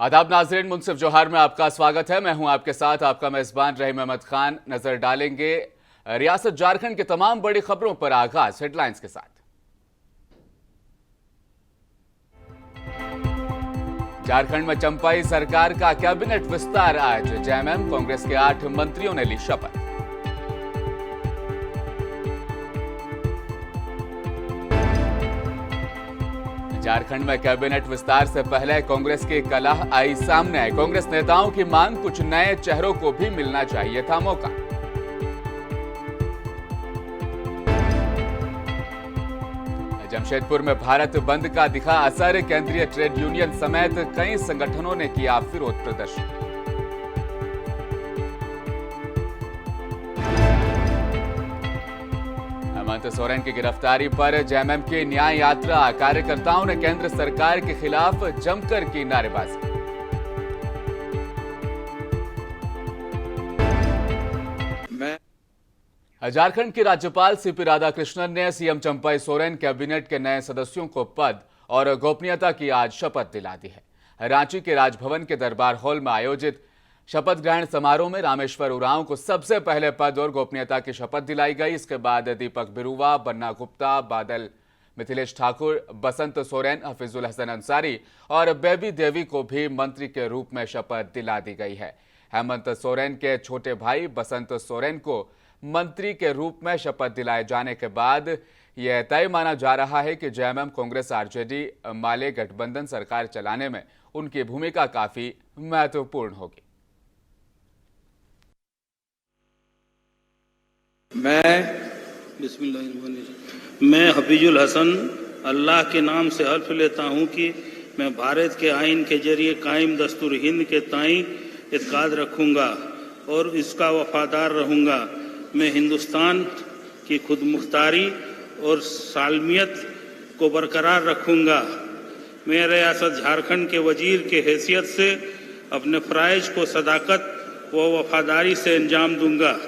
आदाब नाज़रीन, मुनसिफ जोहार में आपका स्वागत है। मैं हूं आपके साथ आपका मेज़बान रहीम अहमद खान। नजर डालेंगे रियासत झारखंड की तमाम बड़ी खबरों पर। आगाज हेडलाइंस के साथ। झारखंड में चंपाई सरकार का कैबिनेट विस्तार आज। जेएमएम कांग्रेस के 8 मंत्रियों ने ली शपथ। झारखंड में कैबिनेट विस्तार से पहले कांग्रेस की कलह आई सामने। कांग्रेस नेताओं की मांग, कुछ नए चेहरों को भी मिलना चाहिए था मौका। जमशेदपुर में भारत बंद का दिखा असर। केंद्रीय ट्रेड यूनियन समेत कई संगठनों ने किया विरोध प्रदर्शन। हेमंत सोरेन की गिरफ्तारी पर जेएमएम की न्याय यात्रा। कार्यकर्ताओं ने केंद्र सरकार के खिलाफ जमकर की नारेबाजी। झारखंड के राज्यपाल सीपी राधाकृष्णन ने सीएम चंपाई सोरेन कैबिनेट के नए सदस्यों को पद और गोपनीयता की आज शपथ दिला दी है। रांची के राजभवन के दरबार हॉल में आयोजित शपथ ग्रहण समारोह में रामेश्वर उरांव को सबसे पहले पद और गोपनीयता की शपथ दिलाई गई। इसके बाद दीपक बिरुवा, बन्ना गुप्ता, बादल मिथिलेश ठाकुर, बसंत सोरेन, हफीजुल हसन अंसारी और बेबी देवी को भी मंत्री के रूप में शपथ दिला दी गई है। हेमंत सोरेन के छोटे भाई बसंत सोरेन को मंत्री के रूप में शपथ दिलाए जाने के बाद यह तय माना जा रहा है कि जेएमएम कांग्रेस आरजेडी माले गठबंधन सरकार चलाने में उनकी भूमिका काफी महत्वपूर्ण होगी। मैं हफीजुल हसन अल्लाह के नाम से हल्फ लेता हूँ कि मैं भारत के आइन के जरिए कायम दस्तूर हिंद के ताईं इत्काद रखूँगा और इसका वफादार रहूँगा। मैं हिंदुस्तान की खुद मुख्तारी और सालमियत को बरकरार रखूँगा। मैं रियासत झारखंड के वजीर के हैसियत से अपने फ़राइज़ को सदाकत व वफादारी से अंजाम दूँगा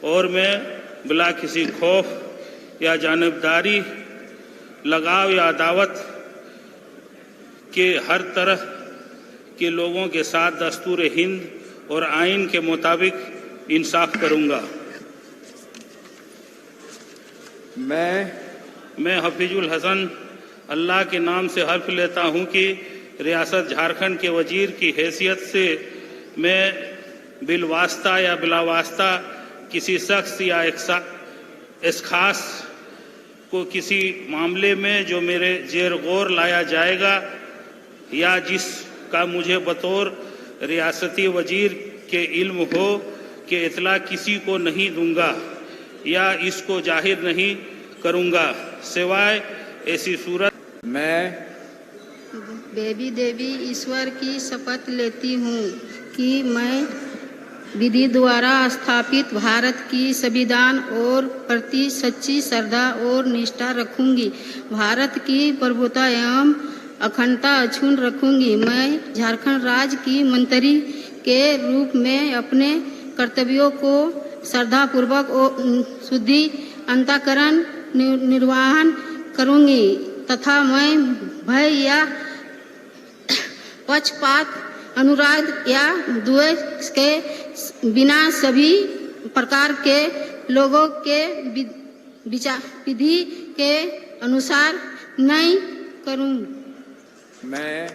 और मैं बिला किसी खौफ या जानिबदारी, लगाव या अदावत के हर तरह के लोगों के साथ दस्तूर हिंद और आइन के मुताबिक इंसाफ करूंगा। मैं हफीजुल हसन अल्लाह के नाम से हल्फ लेता हूं कि रियासत झारखंड के वजीर की हैसियत से मैं बिलवास्ता या बिलावास्ता किसी शख्स या इस खास को किसी मामले में जो मेरे जेर गौर लाया जाएगा या जिसका मुझे बतौर रियासती वजीर के इल्म हो कि इतला किसी को नहीं दूंगा या इसको जाहिर नहीं करूंगा, सिवाय ऐसी सूरत। मैं बेबी देवी ईश्वर की शपथ लेती हूँ कि मैं विधि द्वारा स्थापित भारत की संविधान और प्रति सच्ची श्रद्धा और निष्ठा रखूंगी। भारत की प्रभुता एवं अखंडता अक्षुण्ण रखूंगी। मैं झारखंड राज्य की मंत्री के रूप में अपने कर्तव्यों को श्रद्धापूर्वक और शुद्धि अंतःकरण निर्वहन करूंगी तथा मैं भय या पक्षपात, अनुराग या द्वेष के बिना सभी प्रकार के लोगों के विधि के अनुसार नहीं करूंगी। मैं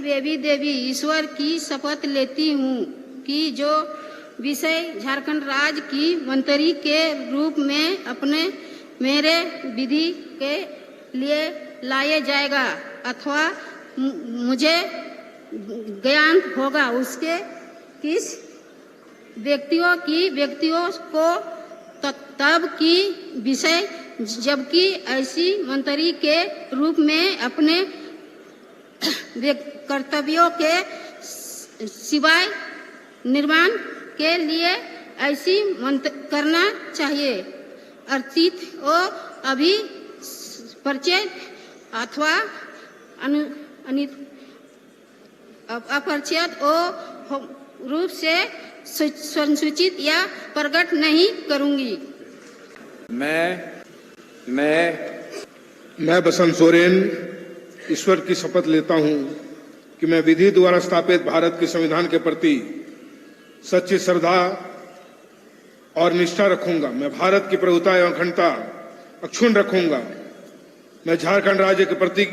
बेबी देवी ईश्वर की शपथ लेती हूँ कि जो विषय झारखंड राज्य की मंत्री के रूप में अपने मेरे विधि के लिए लाया जाएगा अथवा मुझे ज्ञान होगा, उसके किस व्यक्तियों को तब की विषय जबकि ऐसी मंत्री के रूप में अपने कर्तव्यों के सिवाय निर्माण के लिए ऐसी करना चाहिए। अर्चित और अभी परिचय अथवा अपरिचित रूप से संसूचित या प्रकट नहीं करूंगी। मैं बसंत सोरेन ईश्वर की शपथ लेता हूं कि मैं विधि द्वारा स्थापित भारत के संविधान के प्रति सच्ची श्रद्धा और निष्ठा रखूंगा। मैं भारत की प्रभुता एवं अखंडता अक्षुण्ण रखूंगा। मैं झारखंड राज्य के प्रति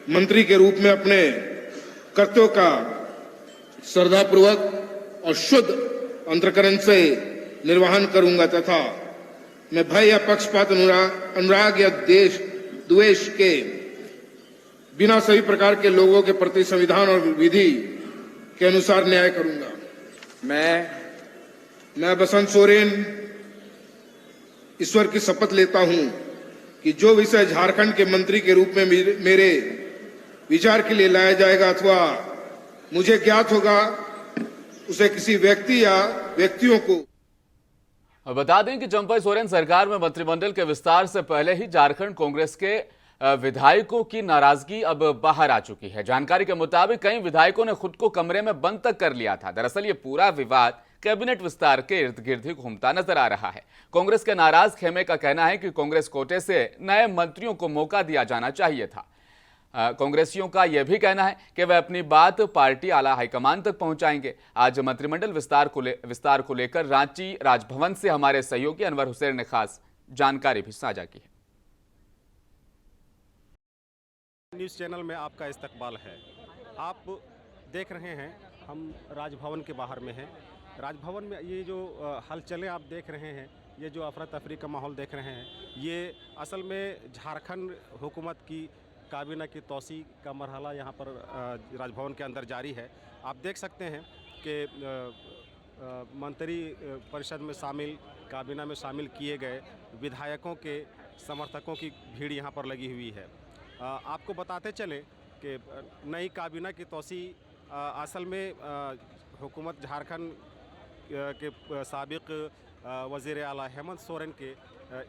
मंत्री के रूप में अपने कर्तव्यों का श्रद्धापूर्वक और शुद्ध अंतःकरण से निर्वहन करूंगा तथा मैं भय या पक्षपात अनुराग या देश द्वेष के बिना सभी प्रकार के लोगों के प्रति संविधान और विधि के अनुसार न्याय करूंगा। मैं बसंत सोरेन ईश्वर की शपथ लेता हूं कि जो विषय झारखंड के मंत्री के रूप में मेरे विचार के लिए लाया जाएगा अथवा मुझे ज्ञात होगा उसे किसी व्यक्ति या व्यक्तियों को। बता दें कि चंपई सोरेन सरकार में मंत्रिमंडल के विस्तार से पहले ही झारखंड कांग्रेस के विधायकों की नाराजगी अब बाहर आ चुकी है। जानकारी के मुताबिक कई विधायकों ने खुद को कमरे में बंद तक कर लिया था। दरअसल ये पूरा विवाद कैबिनेट विस्तार के इर्द गिर्द ही घूमता नजर आ रहा है। कांग्रेस के नाराज खेमे का कहना है कि कांग्रेस कोटे से नए मंत्रियों को मौका दिया जाना चाहिए था। कांग्रेसियों का यह भी कहना है कि वे अपनी बात पार्टी आला हाईकमान तक पहुंचाएंगे। आज मंत्रिमंडल विस्तार को लेकर रांची राजभवन से हमारे सहयोगी अनवर हुसैन ने खास जानकारी भी साझा की है। न्यूज़ चैनल में आपका इस्तकबाल है। आप देख रहे हैं हम राजभवन के बाहर में हैं। राजभवन में ये जो हलचलें आप देख रहे हैं, ये जो अफरा तफरी का माहौल देख रहे हैं, ये असल में झारखंड हुकूमत की काबीना की तोसी का मरहला यहाँ पर राजभवन के अंदर जारी है। आप देख सकते हैं कि मंत्री परिषद में शामिल, काबीना में शामिल किए गए विधायकों के समर्थकों की भीड़ यहाँ पर लगी हुई है। आपको बताते चलें कि नई काबीना की तोसी असल में हुकूमत झारखंड के साबिक वज़ीर आला हेमंत सोरेन के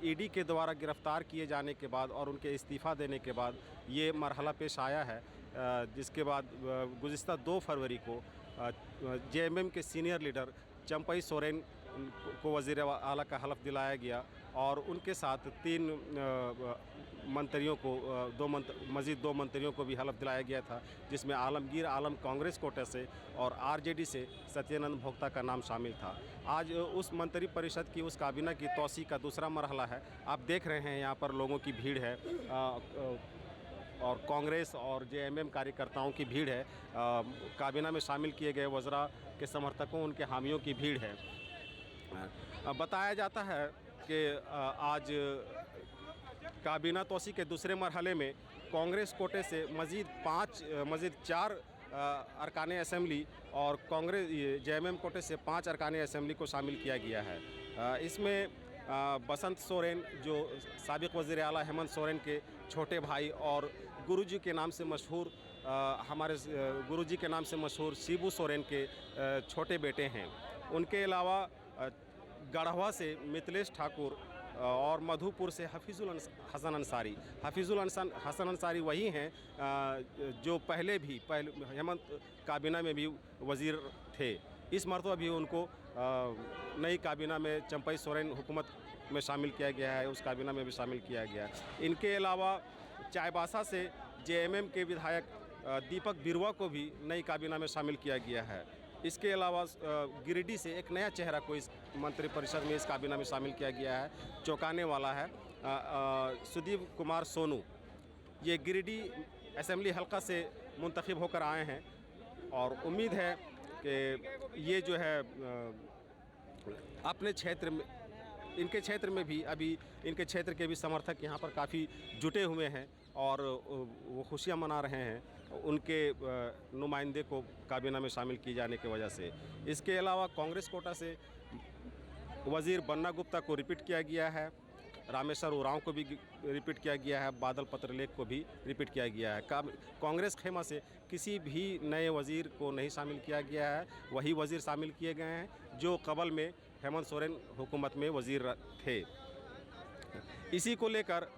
ईडी के द्वारा गिरफ्तार किए जाने के बाद और उनके इस्तीफ़ा देने के बाद ये मरहला पेश आया है, जिसके बाद गुज़िस्ता 2 फरवरी को जेएमएम के सीनियर लीडर चंपई सोरेन को वज़ीर आला का हलफ दिलाया गया और उनके साथ 3 मंत्रियों को मज़ीद 2 मंत्रियों को भी हलफ दिलाया गया था, जिसमें आलमगीर आलम कांग्रेस कोटे से और आरजेडी से सत्यानंद भोक्ता का नाम शामिल था। आज उस मंत्री परिषद की, उस काबीना की तोसी का दूसरा मरहला है। आप देख रहे हैं यहाँ पर लोगों की भीड़ है और कांग्रेस और जेएमएम कार्यकर्ताओं की भीड़ है। काबीना में शामिल किए गए वज़रा के समर्थकों, उनके हामियों की भीड़ है। बताया जाता है कि आज काबीना तोसी के दूसरे मरहले में कांग्रेस कोटे से मज़ीद 4 अरकान असेंबली और कांग्रेस जेएमएम कोटे से 5 अरकान असेंबली को शामिल किया गया है। इसमें बसंत सोरेन जो साबिक वज़ीर आला हेमंत सोरेन के छोटे भाई और गुरुजी के नाम से मशहूर हमारे गुरुजी के नाम से मशहूर शिबू सोरेन के छोटे बेटे हैं। उनके अलावा गढ़वा से मिथिलेश ठाकुर और मधुपुर से हफीजुल हसन अंसारी वही हैं जो पहले हेमंत काबीना में भी वज़ीर थे। इस मरतबा भी उनको नई काबीना में चंपई सोरेन हुकूमत में शामिल किया गया है, उस काबीना में भी शामिल किया गया है। इनके अलावा चाईबासा से जेएमएम के विधायक दीपक बिरुआ को भी नई काबीना में शामिल किया गया है। इसके अलावा गिरिडीह से एक नया चेहरा को इस मंत्रिपरिषद में, इस काबीना में शामिल किया गया है। चौंकाने वाला है सुदीप कुमार सोनू, ये गिरिडीह असेंबली हल्का से मुंतखब होकर आए हैं और उम्मीद है कि ये जो है अपने क्षेत्र में, इनके क्षेत्र में भी अभी इनके क्षेत्र के भी समर्थक यहाँ पर काफ़ी जुटे हुए हैं और वो खुशियाँ मना रहे हैं उनके नुमाइंदे को काबीना में शामिल किए जाने की वजह से। इसके अलावा कांग्रेस कोटा से वज़ीर बन्ना गुप्ता को रिपीट किया गया है, रामेश्वर उरांव को भी रिपीट किया गया है, बादल पत्रलेख को भी रिपीट किया गया है। कांग्रेस खेमा से किसी भी नए वज़ीर को नहीं शामिल किया गया है, वही वज़ीर शामिल किए गए हैं जो कबल में हेमंत सोरेन हुकूमत में वज़ीर थे। इसी को लेकर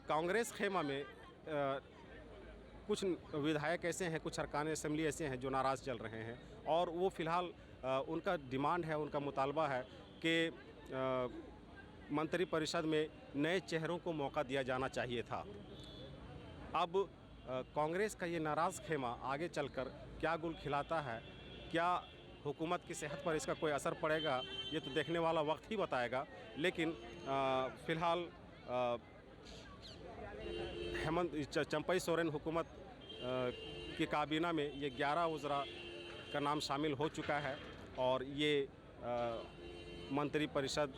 कांग्रेस खेमा में कुछ विधायक ऐसे हैं, कुछ अरकान असेंबली ऐसे हैं जो नाराज़ चल रहे हैं और वो फ़िलहाल उनका डिमांड है, उनका मुतालबा है कि मंत्री परिषद में नए चेहरों को मौका दिया जाना चाहिए था। अब कांग्रेस का ये नाराज़ खेमा आगे चलकर क्या गुल खिलाता है, क्या हुकूमत की सेहत पर इसका कोई असर पड़ेगा, ये तो देखने वाला वक्त ही बताएगा। लेकिन फ़िलहाल चंपई सोरेन हुकूमत की काबीना में ये 11 वज़रा का नाम शामिल हो चुका है और ये मंत्री परिषद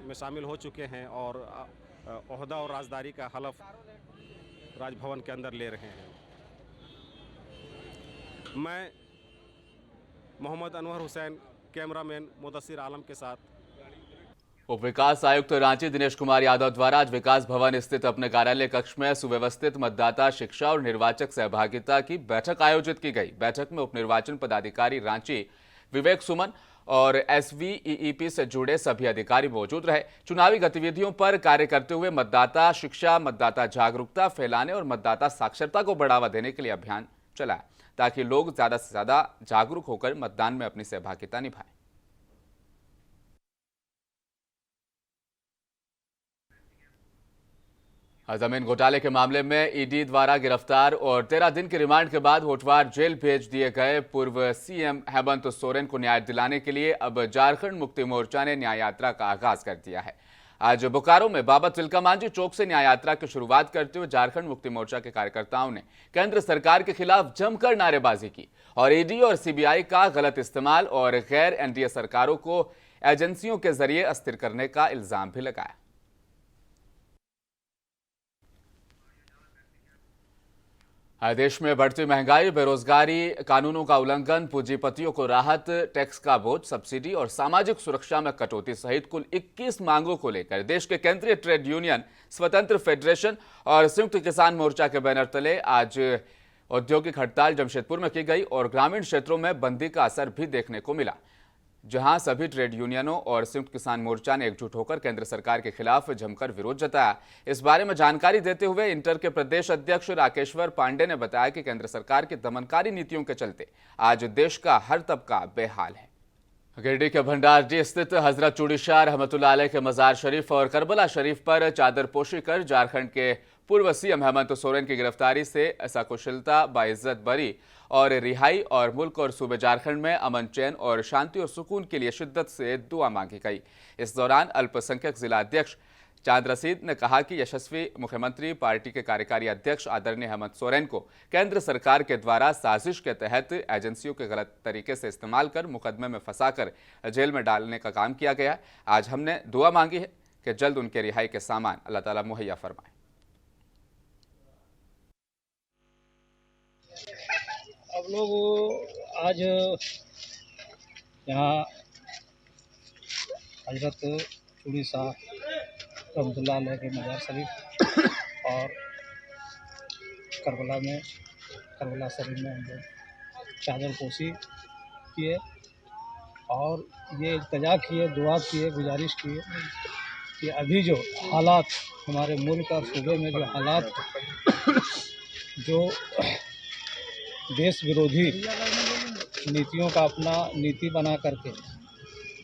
में शामिल हो चुके हैं और ओहदा और राजदारी का हलफ राजभवन के अंदर ले रहे हैं। मैं मोहम्मद अनवर हुसैन, कैमरामैन मुदस्सिर आलम के साथ। उप विकास आयुक्त रांची दिनेश कुमार यादव द्वारा आज विकास भवन स्थित अपने कार्यालय कक्ष में सुव्यवस्थित मतदाता शिक्षा और निर्वाचक सहभागिता की बैठक आयोजित की गई। बैठक में उप निर्वाचन पदाधिकारी रांची विवेक सुमन और SVEEP से जुड़े सभी अधिकारी मौजूद रहे। चुनावी गतिविधियों पर कार्य करते हुए मतदाता शिक्षा, मतदाता जागरूकता फैलाने और मतदाता साक्षरता को बढ़ावा देने के लिए अभियान चलाया ताकि लोग ज्यादा से ज्यादा जागरूक होकर मतदान में अपनी सहभागिता निभाएं। जमीन घोटाले के मामले में ईडी द्वारा गिरफ्तार और 13 दिन के रिमांड के बाद होटवार जेल भेज दिए गए पूर्व CM हेमंत सोरेन को न्याय दिलाने के लिए अब झारखंड मुक्ति मोर्चा ने न्याय यात्रा का आगाज कर दिया है। आज बोकारो में बाबा तिलका मांझी चौक से न्याय यात्रा की शुरुआत करते हुए झारखंड मुक्ति मोर्चा के कार्यकर्ताओं ने केंद्र सरकार के खिलाफ जमकर नारेबाजी की और ईडी और CBI का गलत इस्तेमाल और गैर NDA सरकारों को एजेंसियों के जरिए अस्थिर करने का इल्जाम भी लगाया। देश में बढ़ती महंगाई, बेरोजगारी, कानूनों का उल्लंघन, पूंजीपतियों को राहत, टैक्स का बोझ, सब्सिडी और सामाजिक सुरक्षा में कटौती सहित कुल 21 मांगों को लेकर देश के केंद्रीय ट्रेड यूनियन, स्वतंत्र फेडरेशन और संयुक्त किसान मोर्चा के बैनर तले आज औद्योगिक हड़ताल जमशेदपुर में की गई और ग्रामीण क्षेत्रों में बंदी का असर भी देखने को मिला, जहां सभी ट्रेड यूनियनों और संयुक्त किसान मोर्चा ने एकजुट होकर केंद्र सरकार के खिलाफ जमकर विरोध जताया। इस बारे में जानकारी देते हुए इंटर के प्रदेश अध्यक्ष राकेश्वर पांडे ने बताया कि केंद्र सरकार की दमनकारी नीतियों के चलते आज देश का हर तबका बेहाल है। गिरिडीह के भंडारडीह स्थित हजरत चूड़ी शाह रहमतुल्लाह अलैह के मजार शरीफ और करबला शरीफ पर चादरपोशी कर झारखंड के पूर्व CM हेमंत सोरेन की गिरफ्तारी से सकुशलता, बाइज्जत बरी और रिहाई और मुल्क और सूबे झारखंड में अमन, चैन और शांति और सुकून के लिए शिद्दत से दुआ मांगी गई। इस दौरान अल्पसंख्यक जिला अध्यक्ष चांद रशीद ने कहा कि यशस्वी मुख्यमंत्री पार्टी के कार्यकारी अध्यक्ष आदरणीय हेमंत सोरेन को केंद्र सरकार के द्वारा साजिश के तहत एजेंसियों के गलत तरीके से इस्तेमाल कर मुकदमे में फंसाकर जेल में डालने का काम किया गया है। आज हमने दुआ मांगी है कि जल्द उनके रिहाई के सामान अल्लाह ताला मुहैया फरमाए। अब लोग आज यहाँ हजरत चूड़ी शाह रहमतुल्लाह अलैह के मजार शरीफ और करबला शरीफ में हम लोग चादरपोशी किए और ये इल्तिजा किए, दुआ किए, गुजारिश किए कि अभी जो हालात हमारे मुल्क और सूबे में जो हालात, जो देश विरोधी नीतियों का अपना नीति बना करके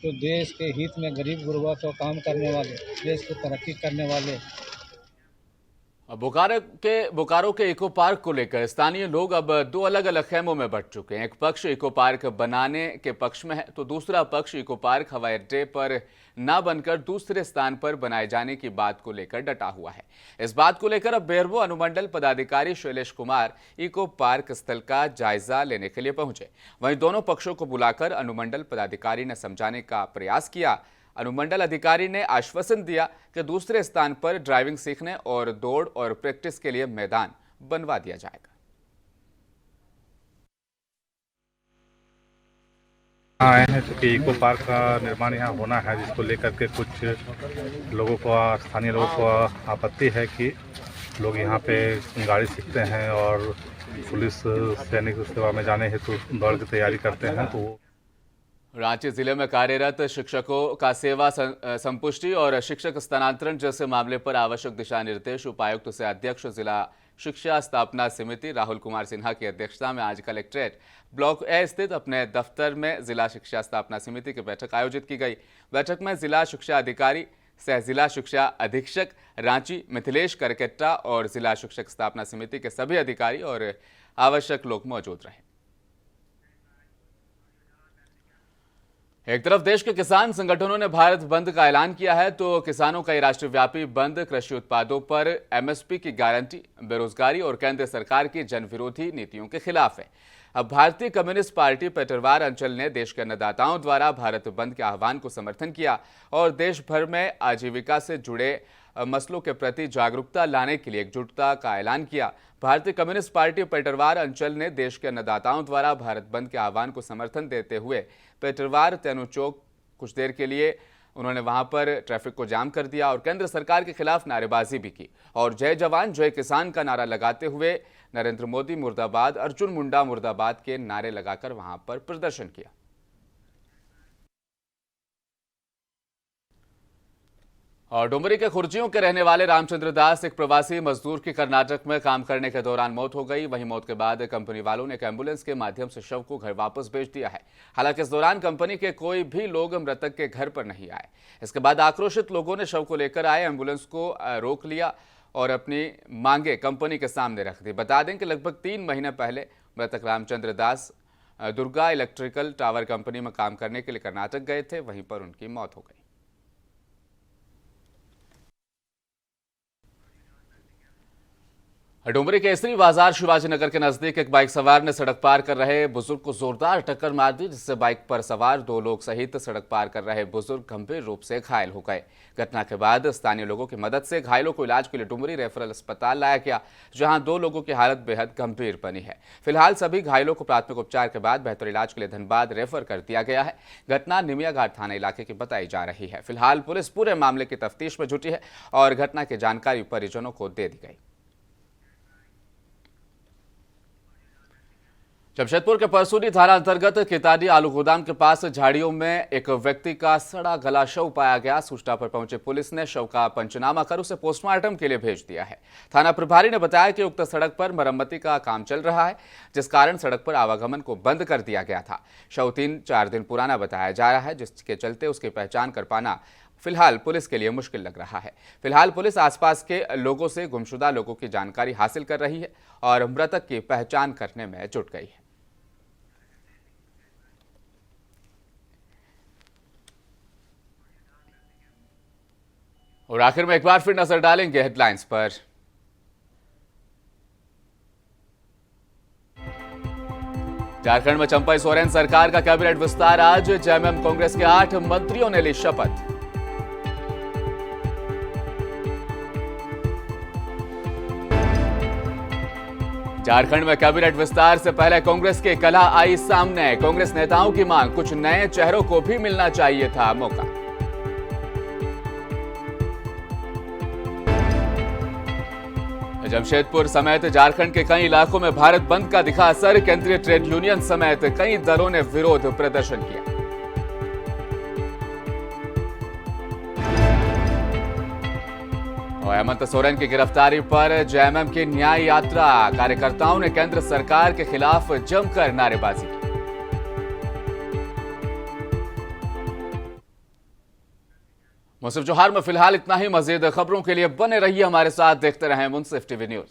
जो देश के हित में गरीब गुरबा को काम करने वाले, देश को तरक्की करने वाले। बोकारो के इको पार्क को लेकर स्थानीय लोग अब दो अलग अलग खेमों में बंट चुके हैं। एक पक्ष इको पार्क बनाने के पक्ष में है तो दूसरा पक्ष इको पार्क हवाई अड्डे पर न बनकर दूसरे स्थान पर बनाए जाने की बात को लेकर डटा हुआ है। इस बात को लेकर अब बेरमो अनुमंडल पदाधिकारी शैलेश कुमार इको पार्क स्थल का जायजा लेने के लिए पहुंचे। वहीं दोनों पक्षों को बुलाकर अनुमंडल पदाधिकारी ने समझाने का प्रयास किया। अनुमंडल अधिकारी ने आश्वासन दिया कि दूसरे स्थान पर ड्राइविंग सीखने और दौड़ और प्रैक्टिस के लिए मैदान बनवा दिया जाएगा। आए हैं क्योंकि इको पार्क का निर्माण यहाँ होना है, जिसको लेकर के कुछ लोगों को, स्थानीय लोगों को आपत्ति है कि लोग यहाँ पे गाड़ी सीखते हैं और पुलिस सैनिक सेवा में जाने हेतु दौड़ की तैयारी करते हैं। तो रांची जिले में कार्यरत शिक्षकों का सेवा संपुष्टि और शिक्षक स्थानांतरण जैसे मामले पर आवश्यक दिशा निर्देश उपायुक्त से अध्यक्ष जिला शिक्षा स्थापना समिति राहुल कुमार सिन्हा की अध्यक्षता में आज कलेक्ट्रेट ब्लॉक ए स्थित अपने दफ्तर में जिला शिक्षा स्थापना समिति की बैठक आयोजित की गई। बैठक में जिला शिक्षा अधिकारी सह जिला शिक्षा अधीक्षक रांची मिथिलेश करकेट्टा और जिला शिक्षक स्थापना समिति के सभी अधिकारी और आवश्यक लोग मौजूद रहे। एक तरफ देश के किसान संगठनों ने भारत बंद का ऐलान किया है, तो किसानों का ये राष्ट्रव्यापी बंद कृषि उत्पादों पर एमएसपी की गारंटी, बेरोजगारी और केंद्र सरकार की जनविरोधी नीतियों के खिलाफ है। अब भारतीय कम्युनिस्ट पार्टी पेटरवार अंचल ने देश के अन्नदाताओं द्वारा भारत बंद के आह्वान को समर्थन किया और देश भर में आजीविका से जुड़े मसलों के प्रति जागरूकता लाने के लिए एकजुटता का ऐलान किया। भारतीय कम्युनिस्ट पार्टी पेटरवार अंचल ने देश के अन्नदाताओं द्वारा भारत बंद के आह्वान को समर्थन देते हुए पेटरवार तेनू चौक कुछ देर के लिए उन्होंने वहां पर ट्रैफिक को जाम कर दिया और केंद्र सरकार के खिलाफ नारेबाजी भी की और जय जवान जय किसान का नारा लगाते हुए नरेंद्र मोदी मुर्दाबाद, अर्जुन मुंडा मुर्दाबाद के नारे लगाकर वहां पर प्रदर्शन किया। और डुमरी के खुर्जियों के रहने वाले रामचंद्र दास, एक प्रवासी मजदूर की कर्नाटक में काम करने के दौरान मौत हो गई। वहीं मौत के बाद कंपनी वालों ने एक एम्बुलेंस के माध्यम से शव को घर वापस भेज दिया है। हालांकि इस दौरान कंपनी के कोई भी लोग मृतक के घर पर नहीं आए। इसके बाद आक्रोशित लोगों ने शव को लेकर आए एम्बुलेंस को रोक लिया और अपनी मांगे कंपनी के सामने रख दी। बता दें कि लगभग 3 महीने पहले मृतक रामचंद्र दास दुर्गा इलेक्ट्रिकल टावर कंपनी में काम करने के लिए कर्नाटक गए थे, वहीं पर उनकी मौत हो गई। डुमरी के केसरी बाजार शिवाजी नगर के नजदीक एक बाइक सवार ने सड़क पार कर रहे बुजुर्ग को जोरदार टक्कर मार दी, जिससे बाइक पर सवार 2 लोग सहित सड़क पार कर रहे बुजुर्ग गंभीर रूप से घायल हो गए। घटना के बाद स्थानीय लोगों की मदद से घायलों को इलाज के लिए डुमरी रेफरल अस्पताल लाया गया, जहां 2 लोगों की हालत बेहद गंभीर बनी है। फिलहाल सभी घायलों को प्राथमिक उपचार के बाद बेहतर इलाज के लिए धनबाद रेफर कर दिया गया है। घटना निमिया घाट थाना इलाके की बताई जा रही है। फिलहाल पुलिस पूरे मामले की तफ्तीश में जुटी है और घटना की जानकारी परिजनों को दे दी गई। जमशेदपुर के परसूनी थाना अंतर्गत किताडी आलू गोदाम के पास झाड़ियों में एक व्यक्ति का सड़ा गला शव पाया गया। सूचना पर पहुंची पुलिस ने शव का पंचनामा कर उसे पोस्टमार्टम के लिए भेज दिया है। थाना प्रभारी ने बताया कि उक्त सड़क पर मरम्मती का काम चल रहा है, जिस कारण सड़क पर आवागमन को बंद कर दिया गया था। शव 3-4 दिन पुराना बताया जा रहा है, जिसके चलते उसकी पहचान कर पाना फिलहाल पुलिस के लिए मुश्किल लग रहा है। फिलहाल पुलिस आसपास के लोगों से गुमशुदा लोगों की जानकारी हासिल कर रही है और मृतक की पहचान करने में जुट गई है। और आखिर में एक बार फिर नजर डालेंगे हेडलाइंस पर। झारखंड में चंपई सोरेन सरकार का कैबिनेट विस्तार आज। जेएमएम कांग्रेस के 8 मंत्रियों ने ली शपथ। झारखंड में कैबिनेट विस्तार से पहले कांग्रेस की कला आई सामने। कांग्रेस नेताओं की मांग, कुछ नए चेहरों को भी मिलना चाहिए था मौका। जमशेदपुर समेत झारखंड के कई इलाकों में भारत बंद का दिखा असर। केंद्रीय ट्रेड यूनियन समेत कई दलों ने विरोध प्रदर्शन किया। और हेमंत सोरेन की गिरफ्तारी पर जेएमएम की न्याय यात्रा। कार्यकर्ताओं ने केंद्र सरकार के खिलाफ जमकर नारेबाजी की। मुंसिफ जोहार में फिलहाल इतना ही। मजीद खबरों के लिए बने रहिए हमारे साथ, देखते रहें मुंसिफ टीवी न्यूज।